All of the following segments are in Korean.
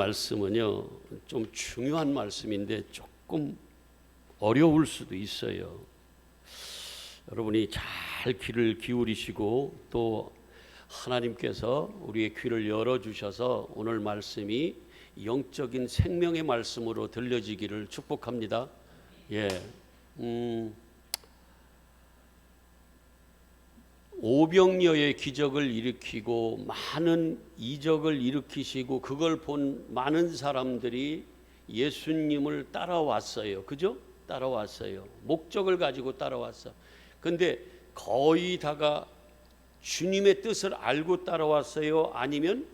말씀은요, 좀 중요한 말씀인데 조금 어려울 수도 있어요. 여러분이 잘 귀를 기울이시고 또 하나님께서 우리의 귀를 열어주셔서 오늘 말씀이 영적인 생명의 말씀으로 들려지기를 축복합니다. 오병이어의 기적을 일으키고 많은 이적을 일으키시고 그걸 본 많은 사람들이 예수님을 따라왔어요. 그죠? 따라왔어요. 목적을 가지고 따라왔어. 근데 거의 다가 주님의 뜻을 알고 따라왔어요? 아니면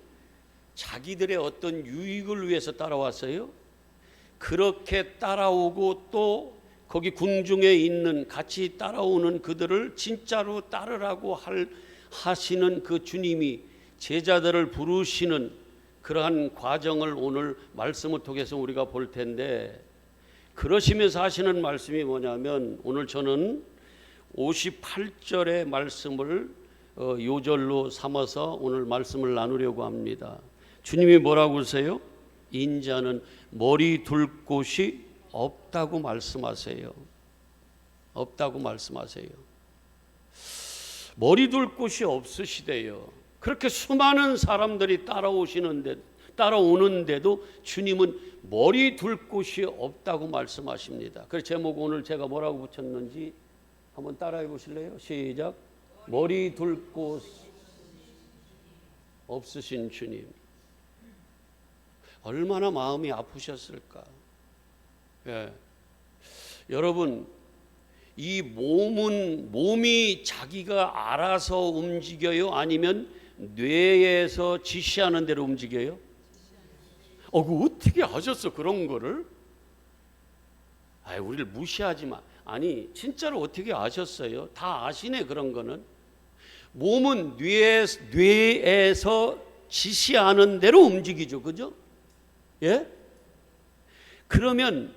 자기들의 어떤 유익을 위해서 따라왔어요? 그렇게 따라오고 또 거기 궁중에 있는 같이 따라오는 그들을 진짜로 따르라고 하시는 그 주님이 제자들을 부르시는 그러한 과정을 오늘 말씀을 통해서 우리가 볼 텐데, 그러시면서 하시는 말씀이 뭐냐면 오늘 저는 58절의 말씀을 요절로 삼아서 오늘 말씀을 나누려고 합니다. 주님이 뭐라고 하세요? 인자는 머리 둘 곳이 없다고 말씀하세요. 없다고 말씀하세요. 머리 둘 곳이 없으시대요. 그렇게 수많은 사람들이 따라오는데도 주님은 머리 둘 곳이 없다고 말씀하십니다. 그래서 제목 오늘 제가 뭐라고 붙였는지 한번 따라해 보실래요? 시작. 머리 둘 곳 없으신 주님. 얼마나 마음이 아프셨을까. 여러분, 이 몸이 자기가 알아서 움직여요? 아니면 뇌에서 지시하는 대로 움직여요? 그 어떻게 하셨어 그런 거를? 우리를 무시하지 마. 아니 진짜로 어떻게 아셨어요? 다 아시네. 그런 거는 몸은 뇌에서 지시하는 대로 움직이죠. 그죠? 그러면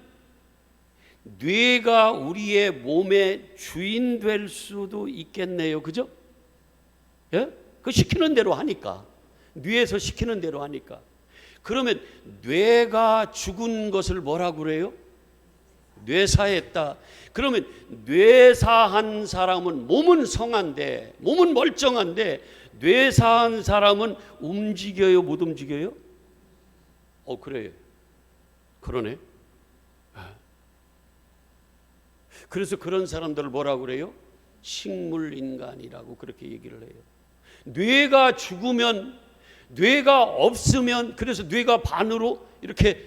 뇌가 우리의 몸의 주인 될 수도 있겠네요. 그죠? 그 시키는 대로 하니까. 뇌에서 시키는 대로 하니까. 그러면 뇌가 죽은 것을 뭐라고 그래요? 뇌사했다. 그러면 뇌사한 사람은 몸은 성한데, 몸은 멀쩡한데 뇌사한 사람은 움직여요? 못 움직여요? 그래요. 그러네. 그래서 그런 사람들을 뭐라고 그래요? 식물인간이라고 그렇게 얘기를 해요. 뇌가 죽으면, 뇌가 없으면, 그래서 뇌가 반으로 이렇게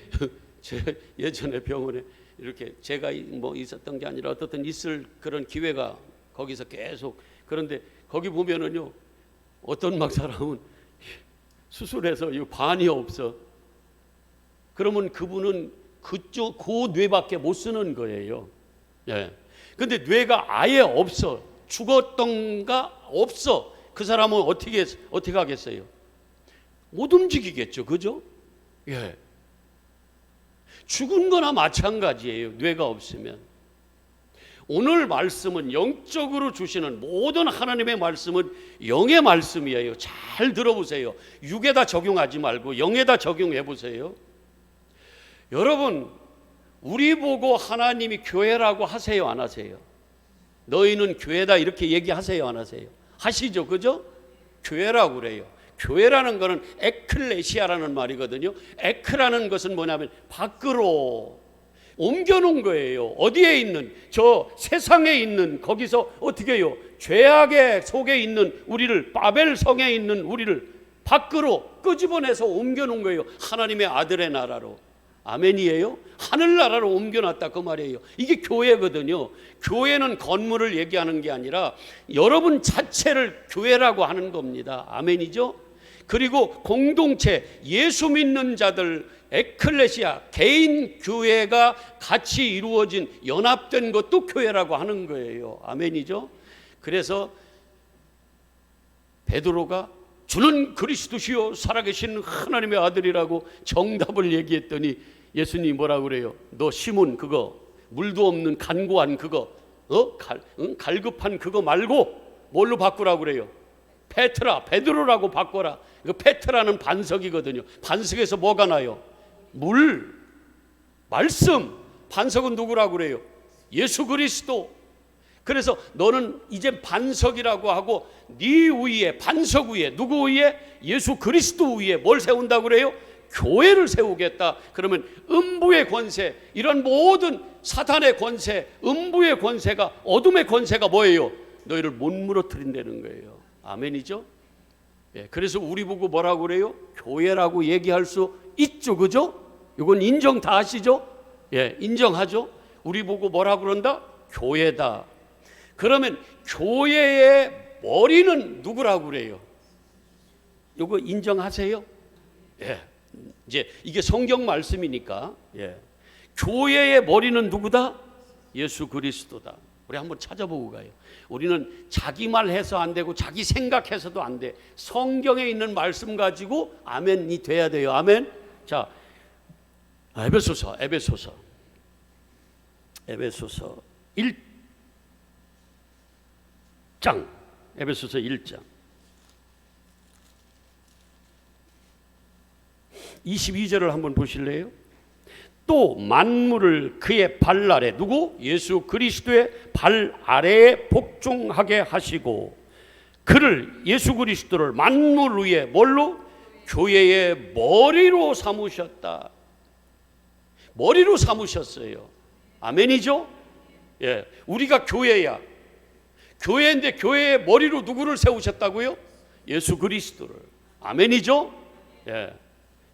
예전에 병원에 이렇게 제가 뭐 있었던 게 아니라 어떻든 있을 그런 기회가 거기서 계속, 그런데 거기 보면은요 어떤 막 사람은 수술해서 이 반이 없어. 그러면 그분은 그쪽 그 뇌밖에 못 쓰는 거예요. 근데 뇌가 아예 없어. 죽었던가 없어. 그 사람은 어떻게 하겠어요? 못 움직이겠죠. 그죠? 죽은 거나 마찬가지예요. 뇌가 없으면. 오늘 말씀은 영적으로 주시는 모든 하나님의 말씀은 영의 말씀이에요. 잘 들어보세요. 육에다 적용하지 말고 영에다 적용해 보세요. 여러분, 우리 보고 하나님이 교회라고 하세요, 안 하세요? 너희는 교회다 이렇게 얘기하세요, 안 하세요? 하시죠. 그죠? 교회라고 그래요. 교회라는 것은 에클레시아라는 말이거든요. 에크라는 것은 뭐냐면 밖으로 옮겨놓은 거예요. 어디에 있는, 저 세상에 있는, 거기서 어떻게 해요? 죄악의 속에 있는 우리를, 바벨 성에 있는 우리를 밖으로 끄집어내서 옮겨놓은 거예요. 하나님의 아들의 나라로. 아멘이에요? 하늘나라로 옮겨놨다 그 말이에요. 이게 교회거든요. 교회는 건물을 얘기하는 게 아니라 여러분 자체를 교회라고 하는 겁니다. 아멘이죠? 그리고 공동체, 예수 믿는 자들, 에클레시아, 개인 교회가 같이 이루어진 연합된 것도 교회라고 하는 거예요. 아멘이죠? 그래서 베드로가 주는 그리스도시요 살아계신 하나님의 아들이라고 정답을 얘기했더니 예수님이 뭐라고 그래요? 너 시몬 그거 물도 없는 간고한 그거 갈급한 그거 말고 뭘로 바꾸라고 그래요? 베드로라고 바꿔라. 이거 페트라는 반석이거든요. 반석에서 뭐가 나요? 물, 말씀. 반석은 누구라고 그래요? 예수 그리스도. 그래서 너는 이제 반석이라고 하고 네 위에, 반석 위에, 누구 위에? 예수 그리스도 위에 뭘 세운다고 그래요? 교회를 세우겠다. 그러면 음부의 권세, 이런 모든 사탄의 권세, 음부의 권세가, 어둠의 권세가 뭐예요? 너희를 못 무너뜨린다는 거예요. 아멘이죠? 예, 그래서 우리 보고 뭐라고 그래요? 교회라고 얘기할 수 있죠, 그죠? 이건 인정 다 하시죠? 예, 인정하죠? 우리 보고 뭐라고 그런다? 교회다. 그러면 교회의 머리는 누구라고 그래요? 이거 인정하세요? 예, 이제 이게 성경 말씀이니까. 예, 교회의 머리는 누구다? 예수 그리스도다. 우리 한번 찾아보고 가요. 우리는 자기 말 해서 안 되고 자기 생각해서도 안 돼. 성경에 있는 말씀 가지고 아멘이 돼야 돼요. 아멘. 자, 에베소서 1장, 에베소서 1장 22절을 한번 보실래요? 또 만물을 그의 발 아래, 누구? 예수 그리스도의 발 아래에 복종하게 하시고, 그를, 예수 그리스도를 만물 위에 뭘로? 교회의 머리로 삼으셨다. 머리로 삼으셨어요. 아멘이죠? 예, 우리가 교회야. 교회인데 교회의 머리로 누구를 세우셨다고요? 예수 그리스도를. 아멘이죠? 예,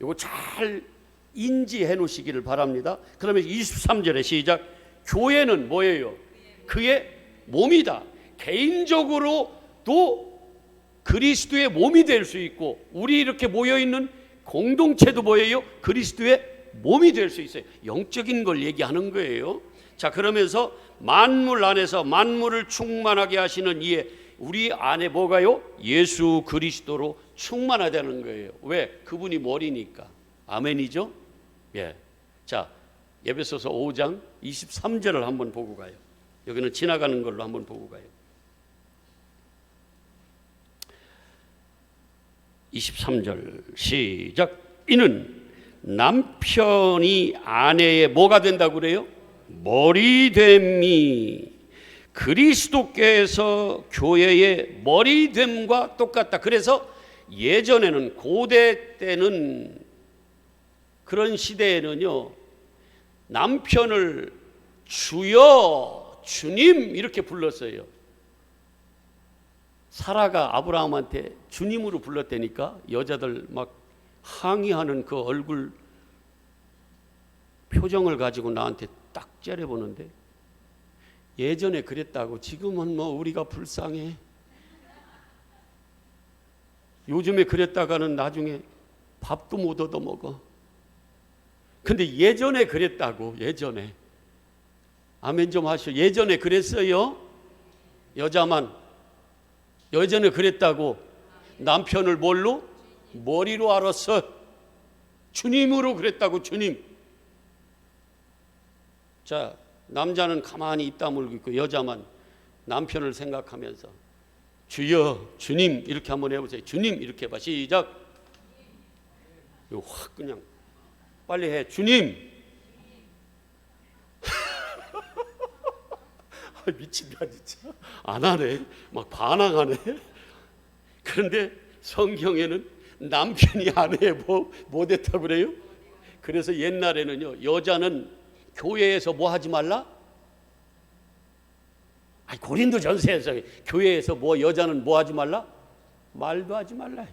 이거 잘 인지해 놓으시기를 바랍니다. 그러면 23절에 시작. 교회는 뭐예요? 그의 몸이다. 개인적으로도 그리스도의 몸이 될 수 있고, 우리 이렇게 모여있는 공동체도 뭐예요? 그리스도의 몸이 될 수 있어요. 영적인 걸 얘기하는 거예요. 자, 그러면서 만물 안에서 만물을 충만하게 하시는 이에, 우리 안에 뭐가요? 예수 그리스도로 충만하다는 거예요. 왜? 그분이 머리니까. 아멘이죠? 예. 자, 에베소서 5장 23절을 한번 보고 가요. 여기는 지나가는 걸로 한번 보고 가요. 23절 시작. 이는 남편이 아내의 뭐가 된다고 그래요? 머리됨이 그리스도께서 교회의 머리됨과 똑같다. 그래서 예전에는, 고대 때는, 그런 시대에는요, 남편을 주여, 주님 이렇게 불렀어요. 사라가 아브라함한테 주님으로 불렀다니까 여자들 막 항의하는 그 얼굴 표정을 가지고 나한테 딱 째려보는데, 예전에 그랬다고. 지금은 뭐 우리가 불쌍해. 요즘에 그랬다가는 나중에 밥도 못 얻어 먹어. 근데 예전에 그랬다고. 예전에. 아멘 좀 하시오. 예전에 그랬어요. 여자만. 예전에 그랬다고. 남편을 뭘로? 머리로 알았어. 주님으로 그랬다고. 주님. 자, 남자는 가만히 입 다물고 있고, 여자만 남편을 생각하면서 주여, 주님 이렇게 한번 해보세요. 주님 이렇게 해봐. 시작. 이거 확 그냥 빨리 해. 주님. 미친다 진짜. 안 하네. 막 반항하네. 그런데 성경에는 남편이 아내에 뭐 됐다고 그래요? 그래서 옛날에는요, 여자는 교회에서 뭐 하지 말라? 아니, 고린도 전서에서 교회에서 뭐, 여자는 뭐 하지 말라? 말도 하지 말라.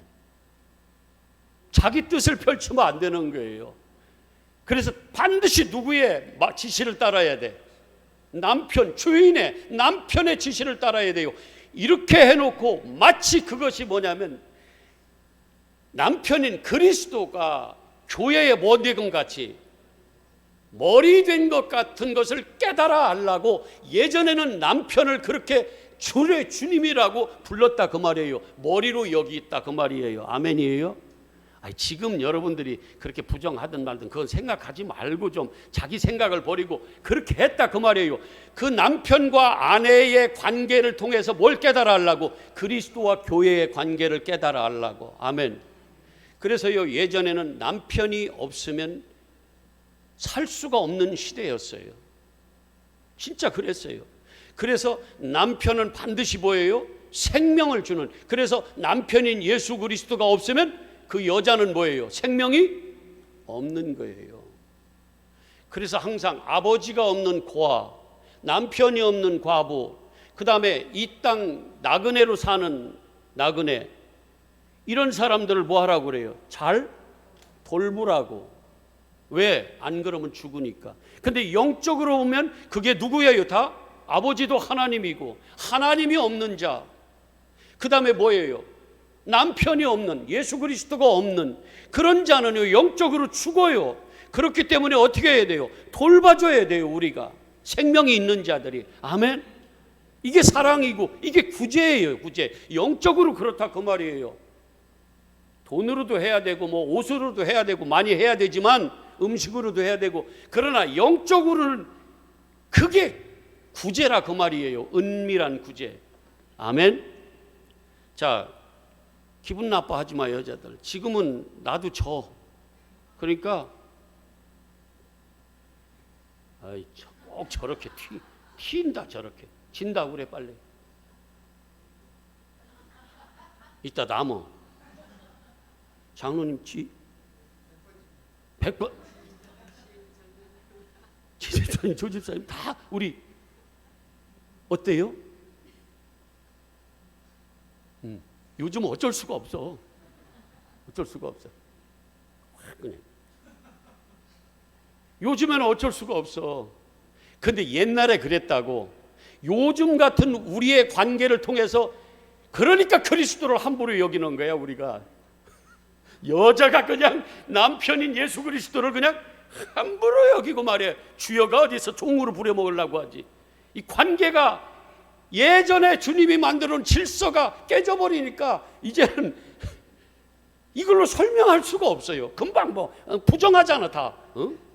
자기 뜻을 펼치면 안 되는 거예요. 그래서 반드시 누구의 지시를 따라야 돼? 남편, 주인의 남편의 지시를 따라야 돼요. 이렇게 해놓고 마치 그것이 뭐냐면, 남편인 그리스도가 교회의 머리금 같이 머리 된 것 같은 것을 깨달아 하려고 예전에는 남편을 그렇게 주님이라고 불렀다 그 말이에요. 머리로 여기 있다 그 말이에요. 아멘이에요? 아니, 지금 여러분들이 그렇게 부정하든 말든 그건 생각하지 말고 좀 자기 생각을 버리고 그렇게 했다 그 말이에요. 그 남편과 아내의 관계를 통해서 뭘 깨달아 하려고? 그리스도와 교회의 관계를 깨달아 하려고. 아멘. 그래서요, 예전에는 남편이 없으면 살 수가 없는 시대였어요. 진짜 그랬어요. 그래서 남편은 반드시 뭐예요? 생명을 주는. 그래서 남편인 예수 그리스도가 없으면 그 여자는 뭐예요? 생명이 없는 거예요. 그래서 항상 아버지가 없는 고아, 남편이 없는 과부, 그 다음에 이 땅 나그네로 사는 나그네, 이런 사람들을 뭐 하라고 그래요? 잘 돌보라고. 왜? 안 그러면 죽으니까. 근데 영적으로 보면 그게 누구예요? 다 아버지도 하나님이고, 하나님이 없는 자, 그 다음에 뭐예요? 남편이 없는, 예수 그리스도가 없는 그런 자는요 영적으로 죽어요. 그렇기 때문에 어떻게 해야 돼요? 돌봐줘야 돼요. 우리가 생명이 있는 자들이. 아멘. 이게 사랑이고 이게 구제예요. 구제. 영적으로 그렇다 그 말이에요. 돈으로도 해야 되고 뭐 옷으로도 해야 되고 많이 해야 되지만 음식으로도 해야 되고, 그러나 영적으로는 그게 구제라 그 말이에요. 은밀한 구제. 아멘. 자, 기분 나빠하지 마 여자들. 지금은 나도 져. 그러니까 아이, 꼭 저렇게 튄다. 저렇게 진다 그래. 빨리 이따 남어. 장로님 지 100번 지집사님 조집사님 다 우리 어때요? 요즘 어쩔 수가 없어. 어쩔 수가 없어. 그냥 요즘에는 어쩔 수가 없어. 근데 옛날에 그랬다고. 요즘 같은 우리의 관계를 통해서 그러니까 그리스도를 함부로 여기는 거야. 우리가 여자가 그냥 남편인 예수 그리스도를 그냥 함부로 여기고 말이야. 주여가 어디서 종으로 부려먹으려고 하지. 이 관계가 예전에 주님이 만들어놓은 질서가 깨져버리니까 이제는 이걸로 설명할 수가 없어요. 금방 뭐 부정하잖아 다.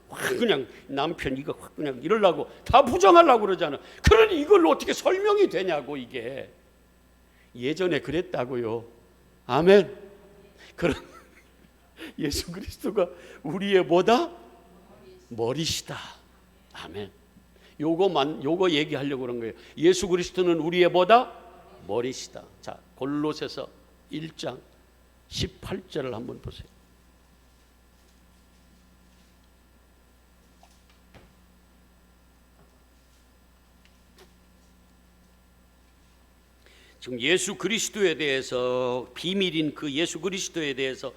확 그냥 남편 이거 확 그냥 이러려고 다 부정하려고 그러잖아. 그러니 이걸로 어떻게 설명이 되냐고. 이게 예전에 그랬다고요. 아멘. 그런 예수 그리스도가 우리의 뭐다? 머리시다. 아멘. 요거 얘기하려고 그런 거예요. 예수 그리스도는 우리의 뭐다? 머리시다. 자, 골로새서 1장 18절을 한번 보세요. 지금 예수 그리스도에 대해서, 비밀인 그 예수 그리스도에 대해서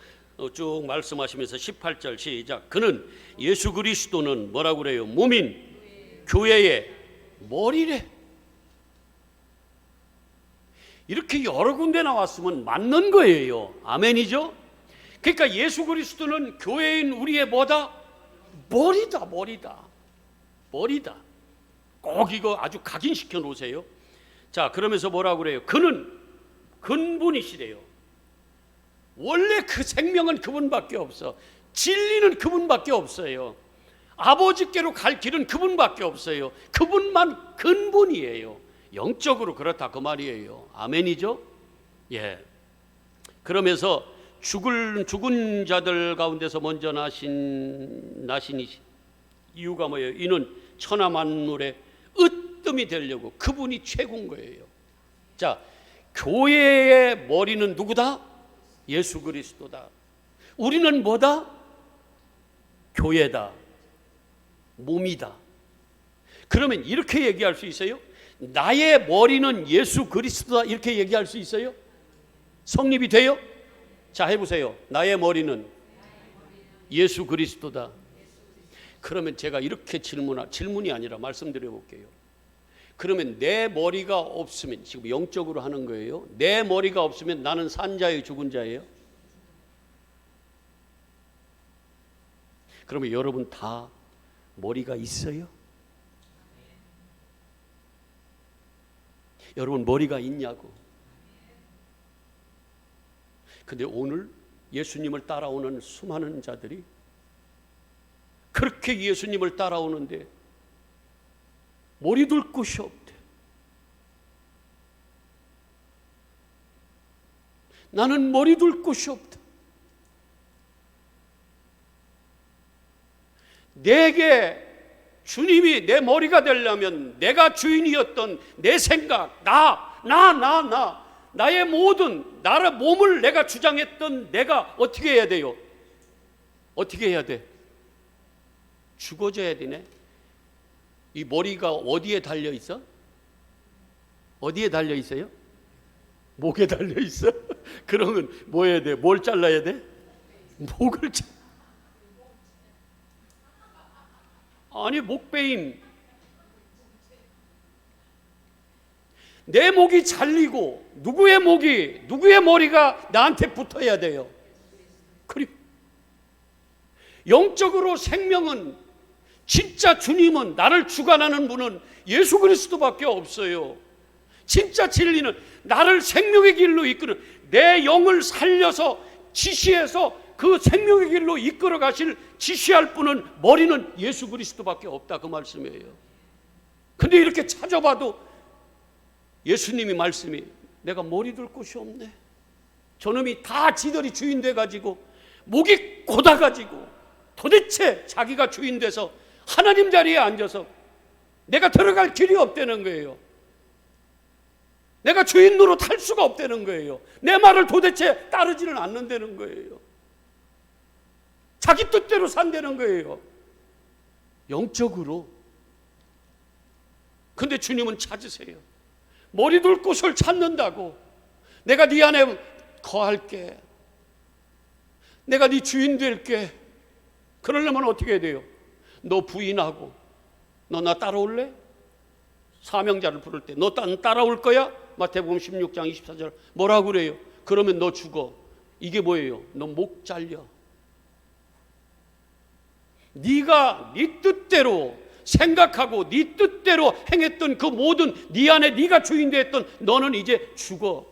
쭉 말씀하시면서 18절 시작. 그는 예수 그리스도는 뭐라고 그래요? 몸인 교회의 머리래. 이렇게 여러 군데 나왔으면 맞는 거예요. 아멘이죠? 그러니까 예수 그리스도는 교회인 우리의 뭐다? 머리다. 머리다. 꼭 이거 아주 각인시켜 놓으세요. 자, 그러면서 뭐라고 그래요? 그는 근본이시래요. 원래 그 생명은 그분밖에 없어. 진리는 그분밖에 없어요. 아버지께로 갈 길은 그분밖에 없어요. 그분만 근본이에요. 영적으로 그렇다 그 말이에요. 아멘이죠? 예. 그러면서 죽은 자들 가운데서 먼저 나신 이유가 뭐예요? 이는 천하 만물의 으뜸이 되려고. 그분이 최고인 거예요. 자, 교회의 머리는 누구다? 예수 그리스도다. 우리는 뭐다? 교회다. 몸이다. 그러면 이렇게 얘기할 수 있어요? 나의 머리는 예수 그리스도다. 이렇게 얘기할 수 있어요? 성립이 돼요? 자, 해보세요. 나의 머리는 예수 그리스도다. 그러면 제가 이렇게 질문이 아니라 말씀드려 볼게요. 그러면 내 머리가 없으면, 지금 영적으로 하는 거예요. 내 머리가 없으면 나는 산 자예요, 죽은 자예요? 그러면 여러분 다 머리가 있어요? 여러분 머리가 있냐고. 근데 오늘 예수님을 따라오는 수많은 자들이 그렇게 예수님을 따라오는데 머리 둘 곳이 없대. 나는 머리 둘 곳이 없다. 내게 주님이 내 머리가 되려면 내가 주인이었던 내 생각, 나의 모든 나의 몸을 내가 주장했던 내가 어떻게 해야 돼요? 어떻게 해야 돼? 죽어져야 되네. 이 머리가 어디에 달려 있어? 어디에 달려 있어요? 목에 달려 있어? 그러면 뭐 해야 돼? 뭘 잘라야 돼? 목을 아니, 목베임. 내 목이 잘리고 누구의 머리가 나한테 붙어야 돼요. 그리고 영적으로 생명은, 진짜 주님은, 나를 주관하는 분은 예수 그리스도밖에 없어요. 진짜 진리는 나를 생명의 길로 이끄는, 내 영을 살려서 지시해서 그 생명의 길로 이끌어 가실, 지시할 분은, 머리는 예수 그리스도밖에 없다, 그 말씀이에요. 근데 이렇게 찾아봐도 예수님이 말씀이, 내가 머리 둘 곳이 없네. 저놈이 다 지들이 주인 돼가지고 목이 곧아가지고 도대체 자기가 주인 돼서 하나님 자리에 앉아서 내가 들어갈 길이 없다는 거예요. 내가 주인 노릇 할 수가 없다는 거예요. 내 말을 도대체 따르지는 않는다는 거예요. 자기 뜻대로 산다는 거예요, 영적으로. 근데 주님은 찾으세요. 머리 둘 곳을 찾는다고. 내가 네 안에 거할게, 내가 네 주인 될게. 그러려면 어떻게 해야 돼요? 너 부인하고, 너 나 따라올래? 사명자를 부를 때 너 따라올 거야? 마태복음 16장 24절 뭐라고 그래요? 그러면 너 죽어. 이게 뭐예요? 너 목 잘려. 네가 네 뜻대로 생각하고 네 뜻대로 행했던 그 모든, 네 안에 네가 주인 되었던 너는 이제 죽어.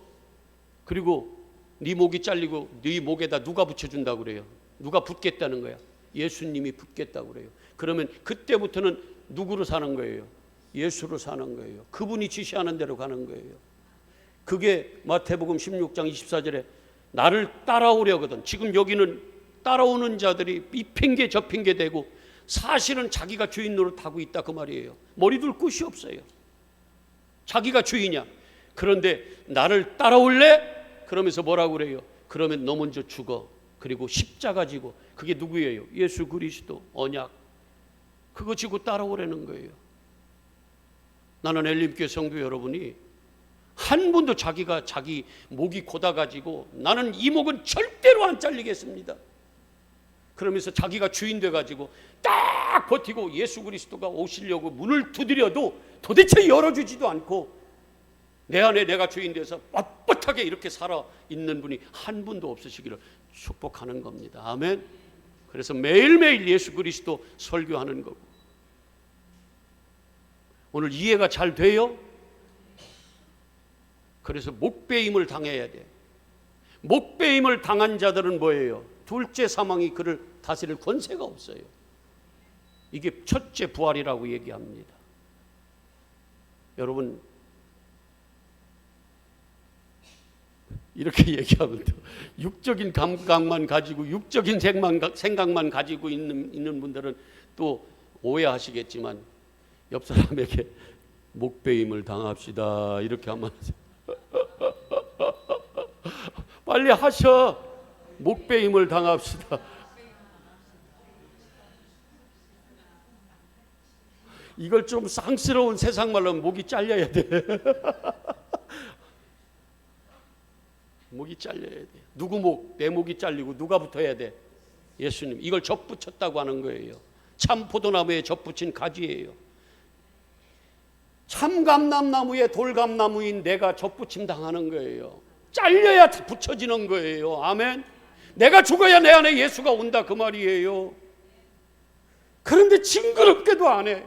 그리고 네 목이 잘리고 네 목에다 누가 붙여준다고 그래요? 누가 붙겠다는 거야? 예수님이 붙겠다고 그래요. 그러면 그때부터는 누구로 사는 거예요? 예수로 사는 거예요. 그분이 지시하는 대로 가는 거예요. 그게 마태복음 16장 24절에 나를 따라오려거든. 지금 여기는 따라오는 자들이 이 핑계 저 핑계 대고 사실은 자기가 주인 노릇하고 있다, 그 말이에요. 머리 둘 곳이 없어요. 자기가 주인이야. 그런데 나를 따라올래? 그러면서 뭐라고 그래요? 그러면 너 먼저 죽어. 그리고 십자가 지고, 그게 누구예요? 예수 그리스도 언약. 그거 지고 따라오라는 거예요. 나는 엘림교회 성도 여러분이 한 분도 자기가 자기 목이 곧아가지고 나는 이 목은 절대로 안 잘리겠습니다, 그러면서 자기가 주인 돼가지고 딱 버티고 예수 그리스도가 오시려고 문을 두드려도 도대체 열어주지도 않고 내 안에 내가 주인 돼서 뻣뻣하게 이렇게 살아 있는 분이 한 분도 없으시기를 축복하는 겁니다. 아멘. 그래서 매일매일 예수 그리스도 설교하는 거고. 오늘 이해가 잘 돼요? 그래서 목베임을 당해야 돼. 목베임을 당한 자들은 뭐예요? 둘째 사망이 그를 다스릴 권세가 없어요. 이게 첫째 부활이라고 얘기합니다. 여러분, 이렇게 얘기하면 육적인 감각만 가지고, 육적인 생각만 가지고 있는 분들은 또 오해하시겠지만, 옆 사람에게 목베임을 당합시다 이렇게 하면 빨리 하셔. 목베임을 당합시다. 이걸 좀 쌍스러운 세상말로 하면 목이 잘려야 돼. 목이 잘려야 돼. 누구 목? 내 목이 잘리고 누가 붙어야 돼? 예수님. 이걸 접붙였다고 하는 거예요. 참 포도나무에 접붙인 가지예요. 참 감람나무에 돌감나무인 내가 접붙임 당하는 거예요. 잘려야 붙여지는 거예요. 아멘. 내가 죽어야 내 안에 예수가 온다, 그 말이에요. 그런데 징그럽게도 안 해.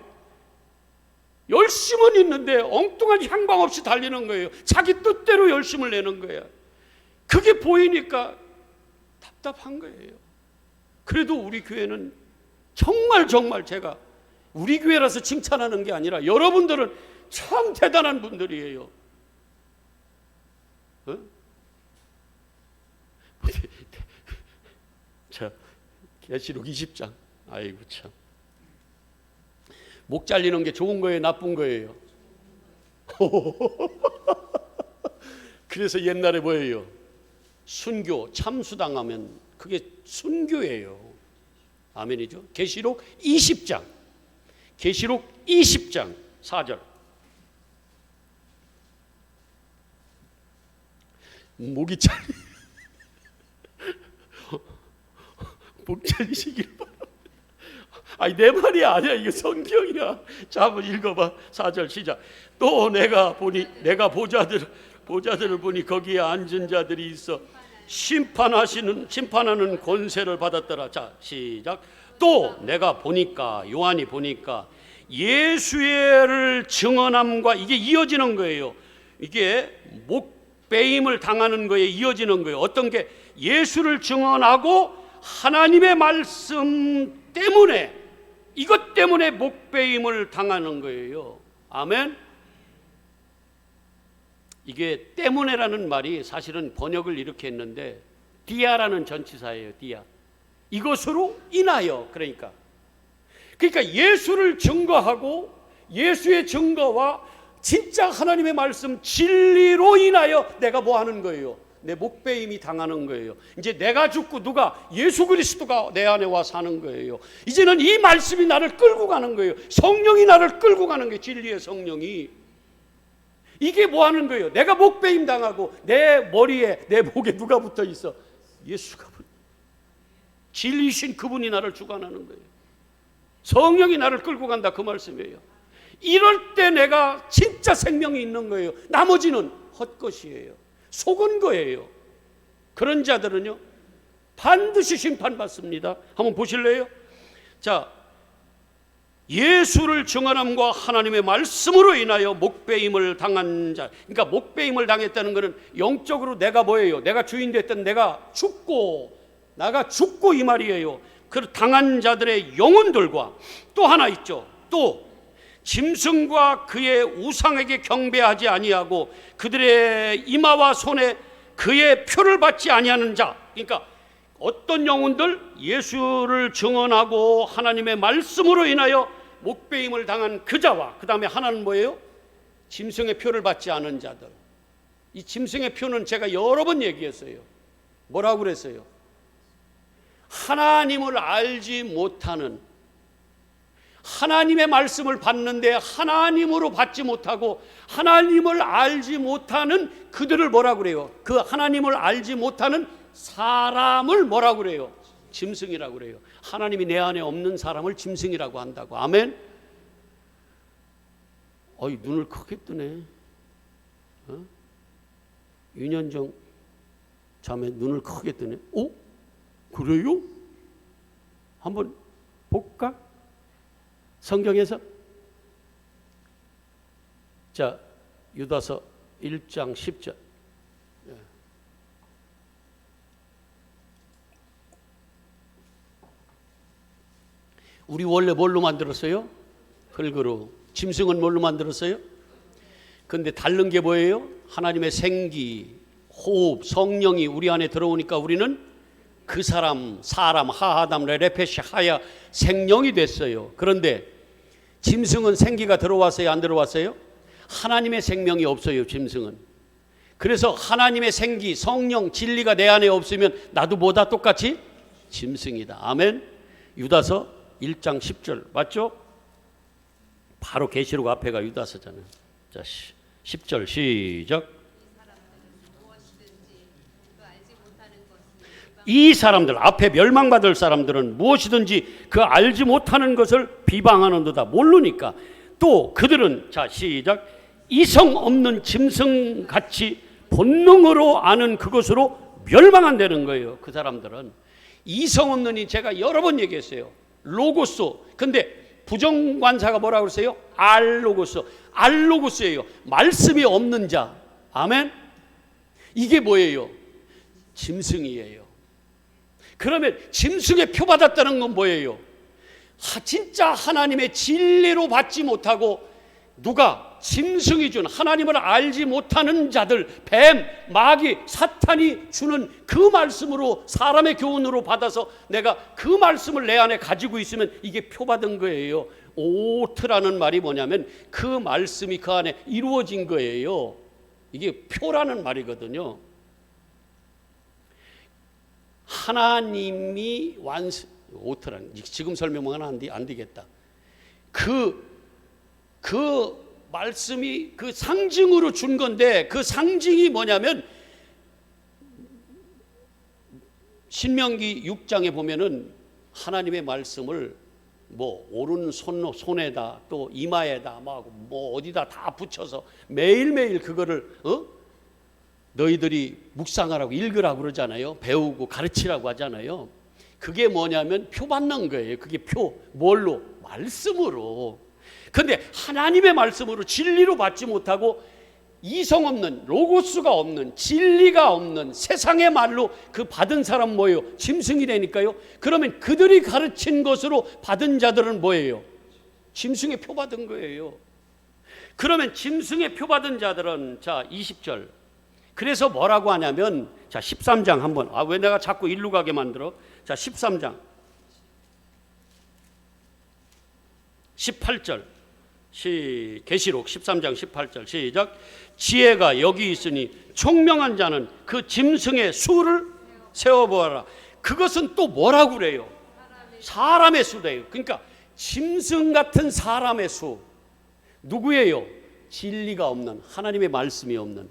열심은 있는데 엉뚱한 향방 없이 달리는 거예요. 자기 뜻대로 열심을 내는 거야. 그게 보이니까 답답한 거예요. 그래도 우리 교회는 정말 제가 우리 교회라서 칭찬하는 게 아니라 여러분들은 참 대단한 분들이에요. 어? 자, 계시록 20장. 아이고 참. 목 잘리는 게 좋은 거예요, 나쁜 거예요? 그래서 옛날에 뭐예요? 순교, 참수당하면 그게 순교예요. 아멘이죠. 계시록 20장 4절. 목이 목 잘리시길 바랍니다. 아니 내 말이 아니야, 이거 성경이야. 자, 한번 읽어봐. 4절 시작. 또 내가 보좌들을 보니 거기에 앉은 자들이 있어 심판하는 권세를 받았더라. 자, 시작. 또 내가 보니까, 요한이 보니까 예수를 증언함과, 이게 이어지는 거예요. 이게 목배임을 당하는 거에 이어지는 거예요. 어떤 게? 예수를 증언하고 하나님의 말씀 때문에, 이것 때문에 목배임을 당하는 거예요. 아멘. 이게 때문에라는 말이 사실은 번역을 이렇게 했는데 디아라는 전치사예요. 디아. 이것으로 인하여. 그러니까 예수를 증거하고 예수의 증거와 진짜 하나님의 말씀 진리로 인하여 내가 뭐 하는 거예요? 내 목배임이 당하는 거예요. 이제 내가 죽고 누가? 예수 그리스도가 내 안에 와 사는 거예요. 이제는 이 말씀이 나를 끌고 가는 거예요. 성령이 나를 끌고 가는 거예요. 진리의 성령이. 이게 뭐 하는 거예요? 내가 목배임 당하고 내 머리에, 내 목에 누가 붙어 있어? 예수가 진리신 그분이 나를 주관하는 거예요. 성령이 나를 끌고 간다, 그 말씀이에요. 이럴 때 내가 진짜 생명이 있는 거예요. 나머지는 헛것이에요. 속은 거예요. 그런 자들은요 반드시 심판받습니다. 한번 보실래요? 자, 예수를 증언함과 하나님의 말씀으로 인하여 목배임을 당한 자. 그러니까 목배임을 당했다는 것은 영적으로 내가 뭐예요? 내가 주인 됐던 내가 죽고 이 말이에요. 그 당한 자들의 영혼들과 또 하나 있죠. 또 짐승과 그의 우상에게 경배하지 아니하고 그들의 이마와 손에 그의 표를 받지 아니하는 자. 그러니까 어떤 영혼들? 예수를 증언하고 하나님의 말씀으로 인하여 목배임을 당한 그 자와, 그 다음에 하나는 뭐예요? 짐승의 표를 받지 않은 자들. 이 짐승의 표는 제가 여러 번 얘기했어요. 뭐라고 그랬어요? 하나님을 알지 못하는, 하나님의 말씀을 받는데 하나님으로 받지 못하고 하나님을 알지 못하는 그들을 뭐라고 그래요? 그 하나님을 알지 못하는 사람을 뭐라고 그래요? 짐승이라고 그래요. 하나님이 내 안에 없는 사람을 짐승이라고 한다고. 아멘. 어이, 눈을 크게 뜨네. 윤현정 자매 눈을 크게 뜨네. 오? 그래요? 한번 볼까? 성경에서. 자, 유다서 1장 10절. 우리 원래 뭘로 만들었어요? 흙으로. 짐승은 뭘로 만들었어요? 근데 다른 게 뭐예요? 하나님의 생기, 호흡, 성령이 우리 안에 들어오니까 우리는 그 사람, 하하담, 레페시, 하야 생명이 됐어요. 그런데 짐승은 생기가 들어왔어요? 안 들어왔어요? 하나님의 생명이 없어요, 짐승은. 그래서 하나님의 생기, 성령, 진리가 내 안에 없으면 나도 뭐다 똑같이 짐승이다. 아멘. 유다서 1장 10절 맞죠? 바로 계시록 앞에가 유다서잖아요. 자, 10절 시작. 이 사람들, 앞에 멸망받을 사람들은 무엇이든지 그 알지 못하는 것을 비방하는도다. 모르니까. 또 그들은, 자 시작, 이성 없는 짐승같이 본능으로 아는 그것으로 멸망한다는 거예요. 그 사람들은 이성 없는이, 제가 여러 번 얘기했어요. 로고스. 근데 부정관사가 뭐라고 그랬어요? 알로고스. 알로고스예요. 말씀이 없는 자. 아멘. 이게 뭐예요? 짐승이에요. 그러면 짐승의 표 받았다는 건 뭐예요? 진짜 하나님의 진리로 받지 못하고 누가? 짐승이 준, 하나님을 알지 못하는 자들, 뱀, 마귀, 사탄이 주는 그 말씀으로, 사람의 교훈으로 받아서 내가 그 말씀을 내 안에 가지고 있으면 이게 표받은 거예요. 오트라는 말이 뭐냐면 그 말씀이 그 안에 이루어진 거예요. 이게 표라는 말이거든요. 하나님이 오트란, 지금 설명하면 안 되겠다. 그 말씀이 그 상징으로 준 건데, 그 상징이 뭐냐면 신명기 6장에 보면은 하나님의 말씀을 뭐 오른 손에다 또 이마에다 뭐 어디다 다 붙여서 매일매일 그거를 너희들이 묵상하라고 읽으라고 그러잖아요. 배우고 가르치라고 하잖아요. 그게 뭐냐면 표 받는 거예요. 그게 표, 뭘로? 말씀으로. 근데 하나님의 말씀으로 진리로 받지 못하고 이성 없는, 로고스가 없는, 진리가 없는 세상의 말로 그 받은 사람 뭐예요? 짐승이라니까요. 그러면 그들이 가르친 것으로 받은 자들은 뭐예요? 짐승의 표 받은 거예요. 그러면 짐승의 표 받은 자들은, 자 20절, 그래서 뭐라고 하냐면, 자 13장 한번, 왜 내가 자꾸 일로 가게 만들어? 자 13장 18절, 계시록 13장 18절 시작. 지혜가 여기 있으니 총명한 자는 그 짐승의 수를 세어보아라. 그것은 또 뭐라고 그래요? 사람의 수래요. 그러니까 짐승 같은 사람의 수. 누구예요? 진리가 없는, 하나님의 말씀이 없는,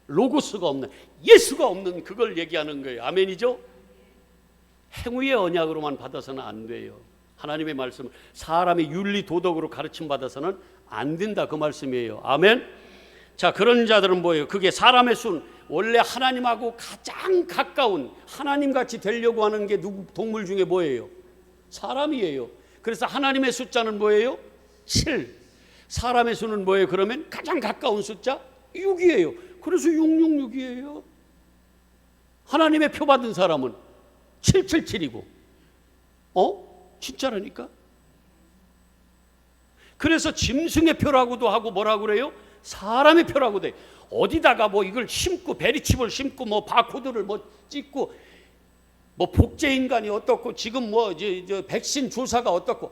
로고스가 없는, 예수가 없는, 그걸 얘기하는 거예요. 아멘이죠? 행위의 언약으로만 받아서는 안 돼요. 하나님의 말씀을 사람의 윤리 도덕으로 가르침 받아서는 안 된다, 그 말씀이에요. 아멘. 자, 그런 자들은 뭐예요? 그게 사람의 순, 원래 하나님하고 가장 가까운, 하나님같이 되려고 하는 게 누구? 동물 중에 뭐예요? 사람이에요. 그래서 하나님의 숫자는 뭐예요? 7. 사람의 수는 뭐예요? 그러면 가장 가까운 숫자 6이에요. 그래서 666이에요. 하나님의 표 받은 사람은 777이고, 진짜라니까? 그래서 짐승의 표라고도 하고 뭐라고 그래요? 사람의 표라고 돼. 어디다가 뭐 이걸 심고, 베리칩을 심고, 뭐 바코드를 뭐 찍고, 뭐 복제 인간이 어떻고, 지금 뭐 저 백신 주사가 어떻고,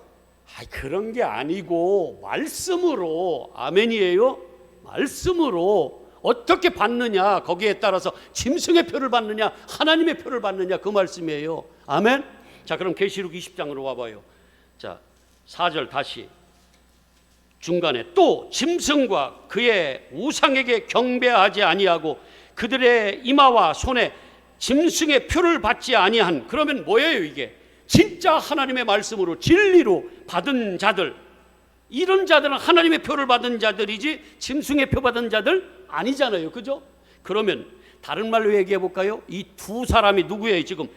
그런 게 아니고 말씀으로, 아멘이에요? 말씀으로 어떻게 받느냐, 거기에 따라서 짐승의 표를 받느냐, 하나님의 표를 받느냐, 그 말씀이에요. 아멘. 자, 그럼 계시록 20장으로 와봐요. 자 4절 다시 중간에, 또 짐승과 그의 우상에게 경배하지 아니하고 그들의 이마와 손에 짐승의 표를 받지 아니한, 그러면 뭐예요? 이게 진짜 하나님의 말씀으로 진리로 받은 자들, 이런 자들은 하나님의 표를 받은 자들이지 짐승의 표 받은 자들 아니잖아요. 그죠? 그러면 다른 말로 얘기해 볼까요? 이 두 사람이 누구예요? 지금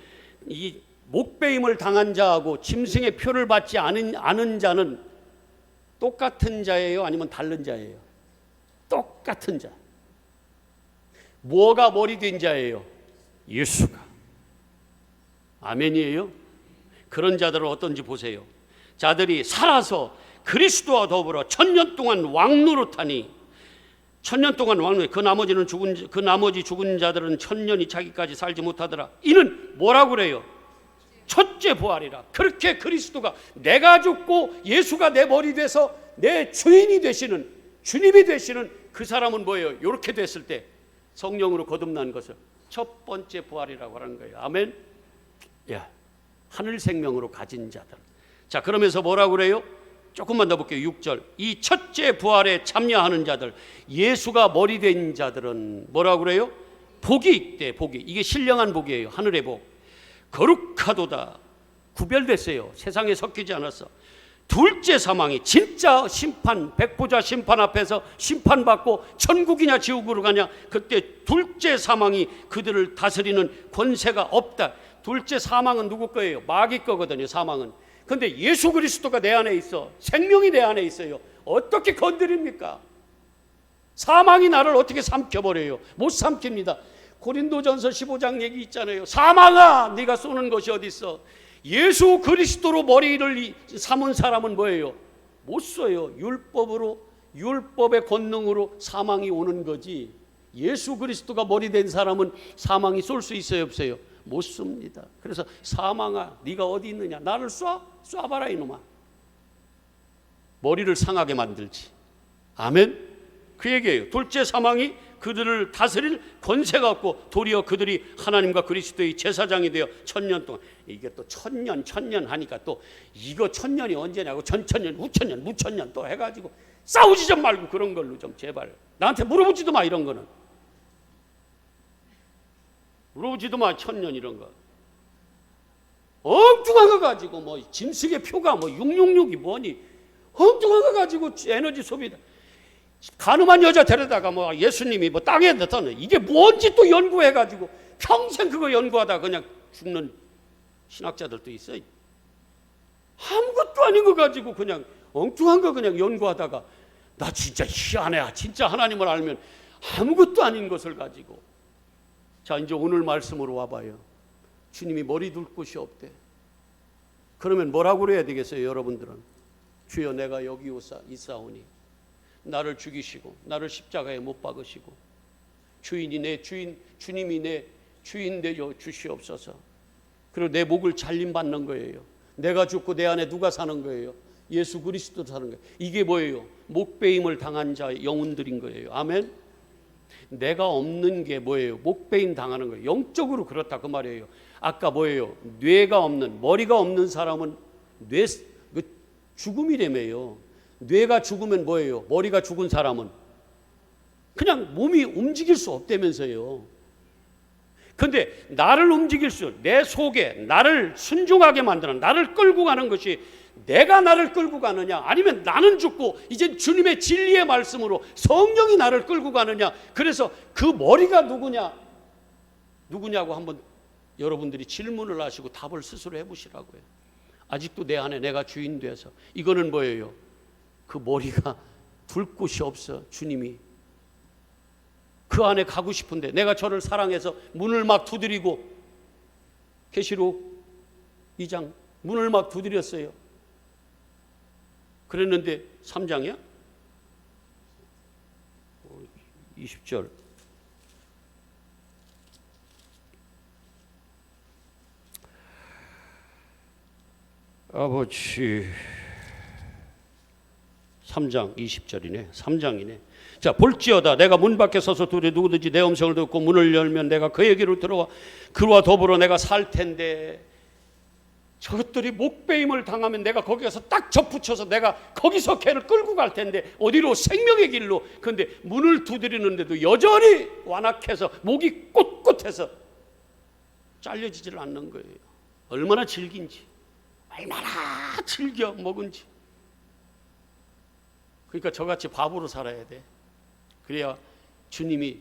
이 목배임을 당한 자하고 짐승의 표를 받지 않은 자는 똑같은 자예요? 아니면 다른 자예요? 똑같은 자. 뭐가 머리 된 자예요? 예수가. 아멘이에요? 그런 자들은 어떤지 보세요. 자들이 살아서 그리스도와 더불어 1000년 동안 왕노릇하니, 1000년 동안 왕노릇, 그 나머지 죽은 자들은 1000년이 차기까지 살지 못하더라. 이는 뭐라고 그래요? 첫째 부활이라. 그렇게 그리스도가, 내가 죽고 예수가 내 머리 돼서 내 주인이 되시는, 주님이 되시는 그 사람은 뭐예요? 이렇게 됐을 때 성령으로 거듭난 것을 첫 번째 부활이라고 하는 거예요. 아멘. 야, 하늘 생명으로 가진 자들. 자, 그러면서 뭐라고 그래요? 조금만 더 볼게요. 6절. 이 첫째 부활에 참여하는 자들, 예수가 머리 된 자들은 뭐라고 그래요? 복이 있대. 복이. 이게 신령한 복이에요. 하늘의 복. 거룩하도다. 구별됐어요. 세상에 섞이지 않았어. 둘째 사망이 진짜 심판, 백보자 심판 앞에서 심판받고 천국이냐 지옥으로 가냐, 그때 둘째 사망이 그들을 다스리는 권세가 없다. 둘째 사망은 누구 거예요? 마귀 거거든요. 사망은. 근데 예수 그리스도가 내 안에 있어. 생명이 내 안에 있어요. 어떻게 건드립니까? 사망이 나를 어떻게 삼켜버려요? 못 삼킵니다. 고린도전서 15장 얘기 있잖아요. 사망아, 네가 쏘는 것이 어디 있어? 예수 그리스도로 머리를 삼은 사람은 뭐예요? 못 쏘요. 율법으로 율법의 권능으로 사망이 오는 거지, 예수 그리스도가 머리 된 사람은 사망이 쏠 수 있어요, 없어요? 못 씁니다. 그래서 사망아, 네가 어디 있느냐, 나를 쏴봐라 이놈아. 머리를 상하게 만들지. 아멘. 그 얘기예요. 둘째, 사망이 그들을 다스릴 권세가 없고 도리어 그들이 하나님과 그리스도의 제사장이 되어 1000년 동안, 이게 또 천년 하니까 또 이거 1000년이 언제냐고, 전천년, 후천년, 무천년 또 해가지고 싸우지 좀 말고 그런 걸로 좀 제발 나한테 물어보지도 마. 이런 거는 물어보지도 마. 1000년 이런 거 엉뚱한 거 가지고 뭐 짐승의 표가 뭐 666이 뭐니, 엉뚱한 거 가지고 에너지 소비다. 가늠한 여자 데려다가 뭐 예수님이 뭐 땅에 넣다는, 이게 뭔지 또 연구해가지고 평생 그거 연구하다 그냥 죽는 신학자들도 있어요. 아무것도 아닌 거 가지고 그냥 엉뚱한 거 그냥 연구하다가, 나 진짜 희한해. 진짜 하나님을 알면 아무것도 아닌 것을 가지고. 자, 이제 오늘 말씀으로 와봐요. 주님이 머리 둘 곳이 없대. 그러면 뭐라고 그래야 되겠어요, 여러분들은? 주여, 내가 여기 있사오니 나를 죽이시고 나를 십자가에 못 박으시고 주인이 내 주인, 주님이 내 주인 되어 주시옵소서. 그리고 내 목을 잘림받는 거예요. 내가 죽고 내 안에 누가 사는 거예요? 예수 그리스도 사는 거예요. 이게 뭐예요? 목베임을 당한 자 영혼들인 거예요. 아멘. 내가 없는 게 뭐예요? 목베임 당하는 거예요. 영적으로 그렇다 그 말이에요. 아까 뭐예요? 뇌가 없는, 머리가 없는 사람은 죽음이라며요. 뇌가 죽으면 뭐예요? 머리가 죽은 사람은 그냥 몸이 움직일 수 없다면서요. 근데 나를 움직일 수, 내 속에 나를 순종하게 만드는, 나를 끌고 가는 것이, 내가 나를 끌고 가느냐, 아니면 나는 죽고 이제 주님의 진리의 말씀으로 성령이 나를 끌고 가느냐. 그래서 그 머리가 누구냐고 한번 여러분들이 질문을 하시고 답을 스스로 해보시라고요. 아직도 내 안에 내가 주인 돼서, 이거는 뭐예요? 그 머리가 둘 곳이 없어. 주님이 그 안에 가고 싶은데, 내가 저를 사랑해서 문을 막 두드리고, 계시록 2장 문을 막 두드렸어요. 그랬는데 3장이야? 20절 아버지, 3장 20절이네. 3장이네. 자, 볼지어다 내가 문 밖에 서서 둘이 누구든지 내 음성을 듣고 문을 열면 내가 그에게로 들어와 그와 더불어 내가 살 텐데, 저것들이 목베임을 당하면 내가 거기 가서 딱 접붙여서 내가 거기서 걔를 끌고 갈 텐데, 어디로? 생명의 길로. 근데 문을 두드리는데도 여전히 완악해서 목이 꼿꼿해서 잘려지질 않는 거예요. 얼마나 질긴지, 얼마나 즐겨 먹은지. 그러니까 저같이 바보로 살아야 돼. 그래야 주님이,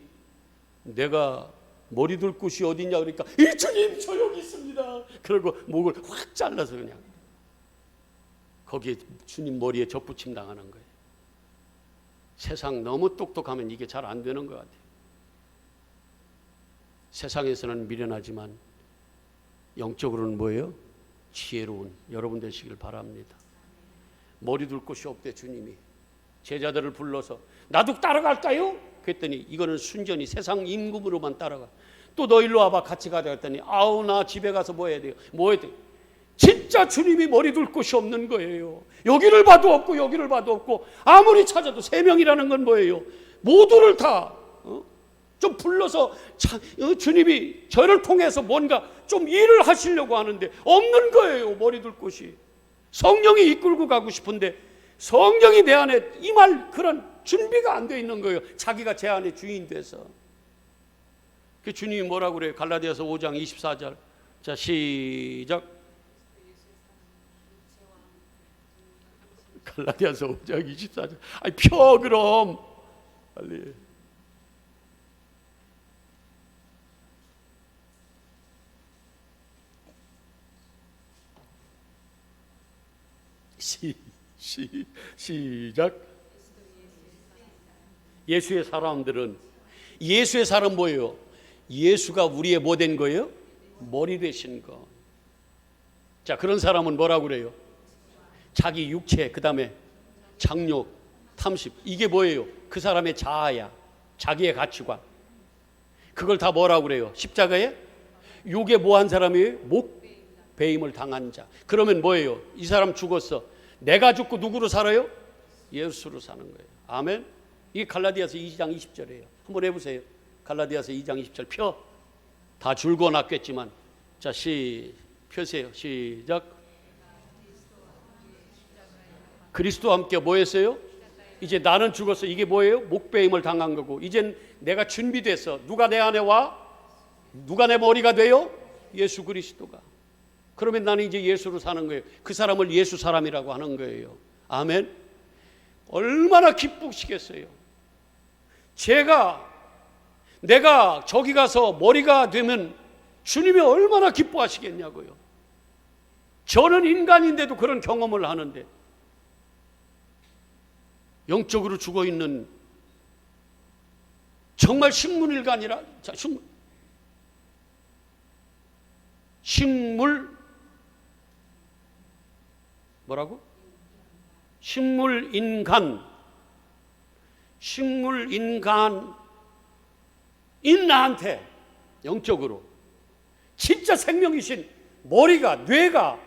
내가 머리 둘 곳이 어디냐 그러니까, 이 주님 저 여기 있습니다. 그리고 목을 확 잘라서 그냥 거기에 주님 머리에 접붙임 당하는 거예요. 세상 너무 똑똑하면 이게 잘 안 되는 것 같아요. 세상에서는 미련하지만 영적으로는 뭐예요? 지혜로운 여러분 되시길 바랍니다. 머리 둘 곳이 없대. 주님이 제자들을 불러서 나도 따라갈까요? 그랬더니 이거는 순전히 세상 임금으로만 따라가. 또 너 일로 와봐, 같이 가자 했더니, 아우 나 집에 가서 뭐 해야 돼요? 뭐 해야 돼요? 진짜 주님이 머리 둘 곳이 없는 거예요. 여기를 봐도 없고 여기를 봐도 없고, 아무리 찾아도 3명이라는 건 뭐예요? 모두를 다 좀 불러서 주님이 저를 통해서 뭔가 좀 일을 하시려고 하는데 없는 거예요. 머리 둘 곳이. 성령이 이끌고 가고 싶은데 성령이 내 안에 임할 그런 준비가 안 돼 있는 거예요. 자기가 제 안에 주인 돼서. 그 주님이 뭐라고 그래요? 갈라디아서 5장 24절. 자, 시작. 갈라디아서 5장 24절. 아니 펴 그럼 빨리. 시작. 예수의 사람들은, 예수의 사람 뭐예요? 예수가 우리의 뭐 된 거예요? 머리 되신 거. 자, 그런 사람은 뭐라고 그래요? 자기 육체, 그 다음에 장욕, 탐심. 이게 뭐예요? 그 사람의 자아야. 자기의 가치관. 그걸 다 뭐라고 그래요? 십자가에? 요게 뭐 한 사람이에요? 목배임을 당한 자. 그러면 뭐예요? 이 사람 죽었어. 내가 죽고 누구로 살아요? 예수로 사는 거예요. 아멘. 이게 갈라디아서 2장 20절이에요. 한번 해보세요. 갈라디아서 2장 20절 펴. 다 줄거놨겠지만 자, 펴세요. 시작. 그리스도와 함께 뭐 했어요? 이제 나는 죽었어. 이게 뭐예요? 목배임을 당한 거고, 이젠 내가 준비됐어. 누가 내 안에 와? 누가 내 머리가 돼요? 예수 그리스도가. 그러면 나는 이제 예수로 사는 거예요. 그 사람을 예수 사람이라고 하는 거예요. 아멘. 얼마나 기쁘시겠어요. 내가 저기 가서 머리가 되면 주님이 얼마나 기뻐하시겠냐고요. 저는 인간인데도 그런 경험을 하는데, 영적으로 죽어있는 정말 식물인간이라, 식물 뭐라고? 식물인간인 나한테 영적으로 진짜 생명이신 머리가, 뇌가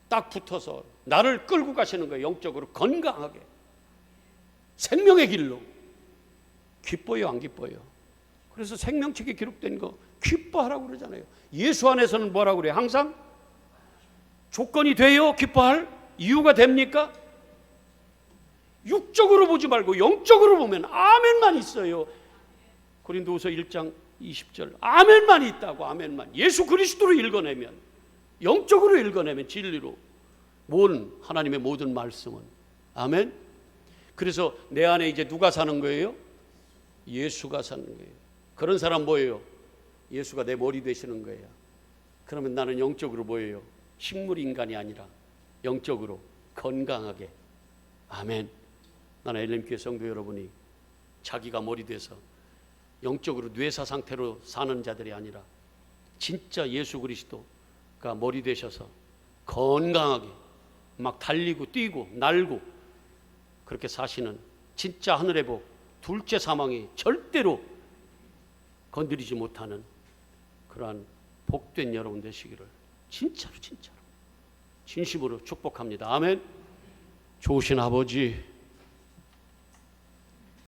딱 붙어서 나를 끌고 가시는 거예요. 영적으로 건강하게 생명의 길로. 기뻐요, 안 기뻐요? 그래서 생명책에 기록된 거 기뻐하라고 그러잖아요. 예수 안에서는 뭐라고 그래요? 항상 조건이 돼요? 기뻐할 이유가 됩니까? 육적으로 보지 말고 영적으로 보면 아멘만 있어요. 고린도후서 1장 20절 아멘만 있다고. 아멘만. 예수 그리스도로 읽어내면, 영적으로 읽어내면, 진리로 하나님의 모든 말씀은. 아멘. 그래서 내 안에 이제 누가 사는 거예요? 예수가 사는 거예요. 그런 사람 뭐예요? 예수가 내 머리 되시는 거예요. 그러면 나는 영적으로 뭐예요? 식물 인간이 아니라 영적으로 건강하게. 아멘. 나는 엘렘교회 성도 여러분이 자기가 머리 돼서 영적으로 뇌사 상태로 사는 자들이 아니라 진짜 예수 그리스도가 머리 되셔서 건강하게 막 달리고 뛰고 날고 그렇게 사시는 진짜 하늘의 복, 둘째 사망이 절대로 건드리지 못하는 그러한 복된 여러분 되시기를 진짜로 진심으로 축복합니다. 아멘. 좋으신 아버지,